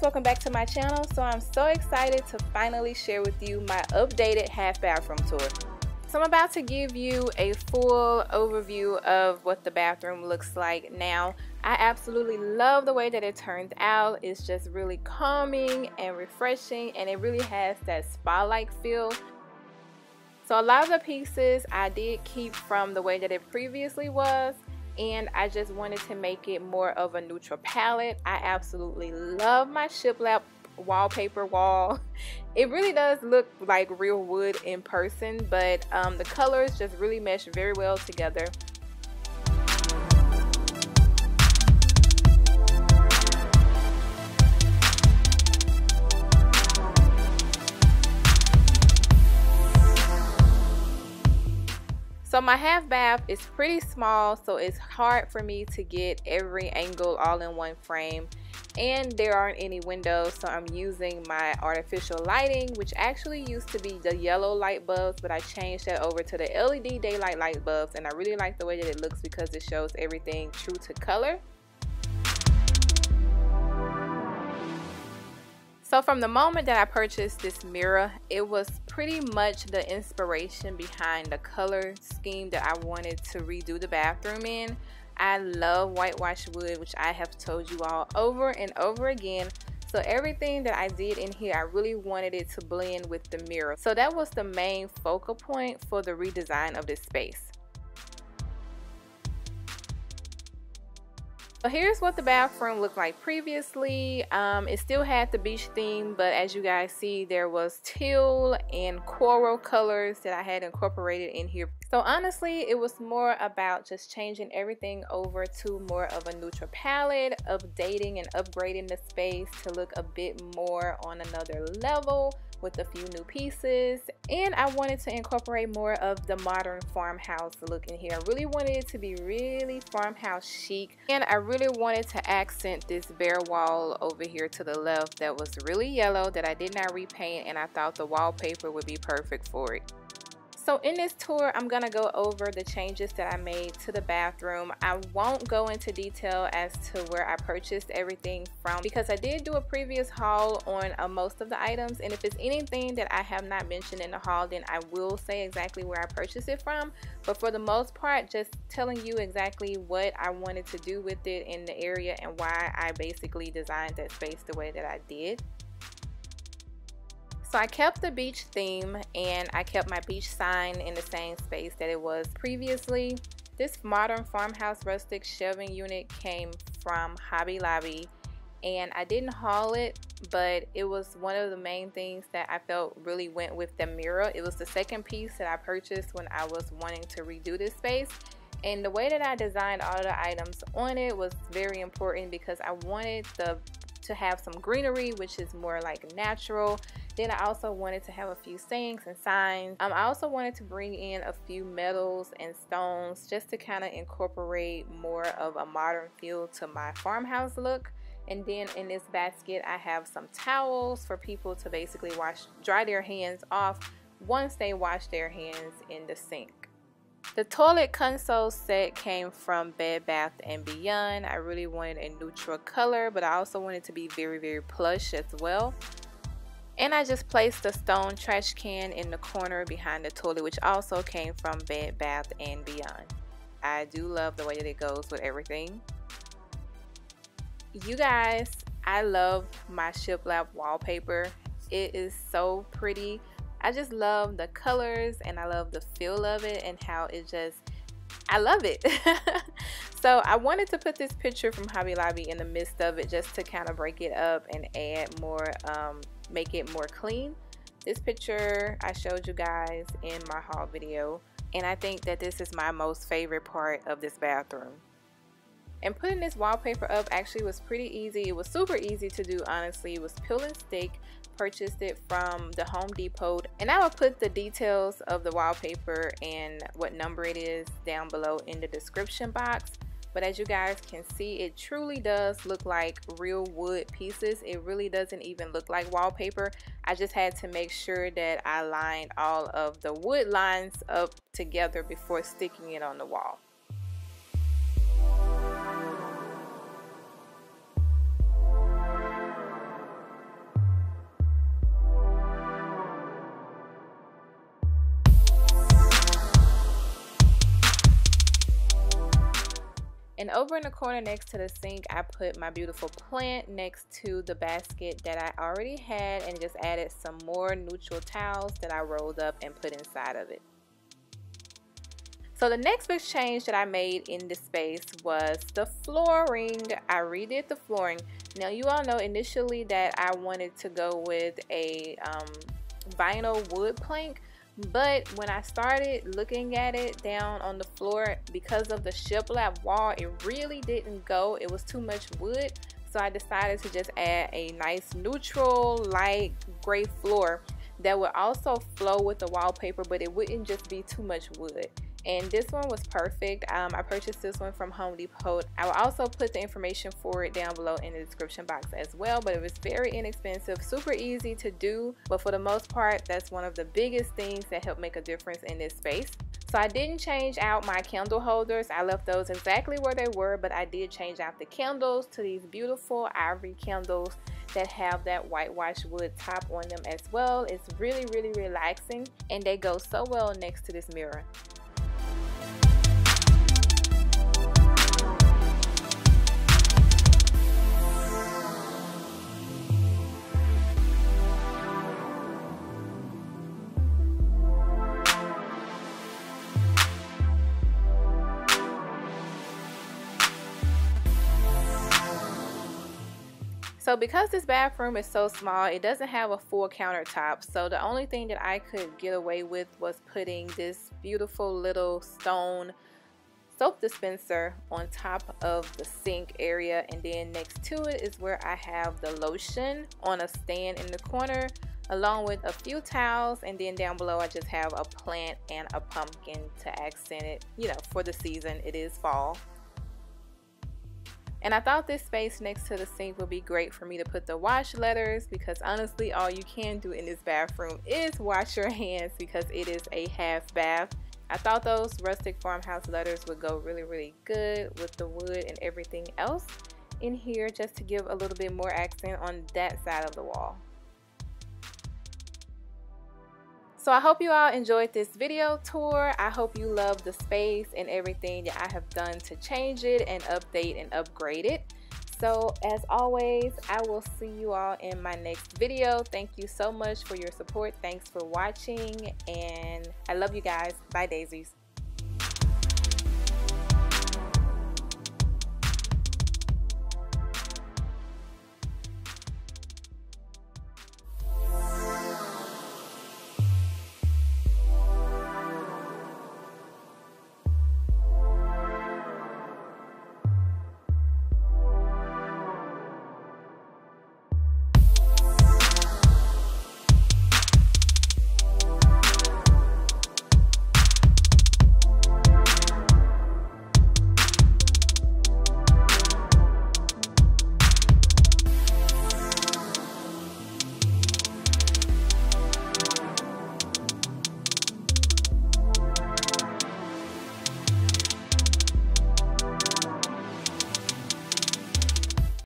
welcome back to my channel. So I'm so excited to finally share with you my updated half bathroom tour. So I'm about to give you a full overview of what the bathroom looks like now. I absolutely love the way that it turned out. It's just really calming and refreshing, and it really has that spa-like feel. So a lot of the pieces I did keep from the way that it previously was, and I just wanted to make it more of a neutral palette. I absolutely love my Shiplap wallpaper wall. It really does look like real wood in person, but the colors just really mesh very well together. So my half bath is pretty small, so it's hard for me to get every angle all in one frame, and there aren't any windows, so I'm using my artificial lighting, which actually used to be the yellow light bulbs, but I changed that over to the LED daylight light bulbs, and I really like the way that it looks because it shows everything true to color. So from the moment that I purchased this mirror, it was pretty much the inspiration behind the color scheme that I wanted to redo the bathroom in. I love whitewashed wood, which I have told you all over and over again. So everything that I did in here, I really wanted it to blend with the mirror. So that was the main focal point for the redesign of this space. So here's what the bathroom looked like previously. It still had the beach theme, but as you guys see, there was teal and coral colors that I had incorporated in here. So honestly, it was more about just changing everything over to more of a neutral palette, updating and upgrading the space to look a bit more on another level with a few new pieces. And I wanted to incorporate more of the modern farmhouse look in here. I really wanted it to be really farmhouse chic, and I really wanted to accent this bare wall over here to the left that was really yellow that I did not repaint, and I thought the wallpaper would be perfect for it. So in this tour, I'm gonna go over the changes that I made to the bathroom. I won't go into detail as to where I purchased everything from, because I did do a previous haul on most of the items, and if it's anything that I have not mentioned in the haul, then I will say exactly where I purchased it from. But for the most part, just telling you exactly what I wanted to do with it in the area and why I basically designed that space the way that I did. So I kept the beach theme, and I kept my beach sign in the same space that it was previously. This modern farmhouse rustic shelving unit came from Hobby Lobby, and I didn't haul it, but it was one of the main things that I felt really went with the mirror. It was the second piece that I purchased when I was wanting to redo this space. And the way that I designed all the items on it was very important because I wanted to have some greenery, which is more like natural. Then I also wanted to have a few sayings and signs. I also wanted to bring in a few metals and stones just to kind of incorporate more of a modern feel to my farmhouse look. And then in this basket, I have some towels for people to basically dry their hands off once they wash their hands in the sink. The toilet console set came from Bed Bath & Beyond. I really wanted a neutral color, but I also wanted it to be very, very plush as well. And I just placed the stone trash can in the corner behind the toilet, which also came from Bed Bath & Beyond. I do love the way that it goes with everything. You guys, I love my Shiplap wallpaper. It is so pretty. I just love the colors, and I love the feel of it, and how it just, I love it. So I wanted to put this picture from Hobby Lobby in the midst of it just to kind of break it up and add more, make it more clean. This picture I showed you guys in my haul video, and I think that this is my most favorite part of this bathroom. And putting this wallpaper up actually was pretty easy. It was super easy to do, honestly. It was peel and stick. Purchased it from the Home Depot, and I will put the details of the wallpaper and what number it is down below in the description box. But as you guys can see, it truly does look like real wood pieces. It really doesn't even look like wallpaper. I just had to make sure that I lined all of the wood lines up together before sticking it on the wall. And over in the corner next to the sink, I put my beautiful plant next to the basket that I already had and just added some more neutral towels that I rolled up and put inside of it. So the next big change that I made in this space was the flooring. I redid the flooring. Now you all know initially that I wanted to go with a vinyl wood plank, but when I started looking at it down on the floor, because of the shiplap wall, it really didn't go. It was too much wood, so I decided to just add a nice neutral light gray floor that would also flow with the wallpaper, but it wouldn't just be too much wood. And this one was perfect. I purchased this one from Home Depot. I will also put the information for it down below in the description box as well, but it was very inexpensive, super easy to do, but for the most part, that's one of the biggest things that help make a difference in this space. So I didn't change out my candle holders. I left those exactly where they were, but I did change out the candles to these beautiful ivory candles that have that whitewashed wood top on them as well. It's really, really relaxing, and they go so well next to this mirror. So because this bathroom is so small, it doesn't have a full countertop. So the only thing that I could get away with was putting this beautiful little stone soap dispenser on top of the sink area. And then next to it is where I have the lotion on a stand in the corner, along with a few towels. And then down below, I just have a plant and a pumpkin to accent it, you know, for the season. It is fall. And I thought this space next to the sink would be great for me to put the wash letters, because honestly all you can do in this bathroom is wash your hands because it is a half bath. I thought those rustic farmhouse letters would go really, really good with the wood and everything else in here, just to give a little bit more accent on that side of the wall. So I hope you all enjoyed this video tour. I hope you love the space and everything that I have done to change it and update and upgrade it. So as always, I will see you all in my next video. Thank you so much for your support. Thanks for watching, and I love you guys. Bye, daisies.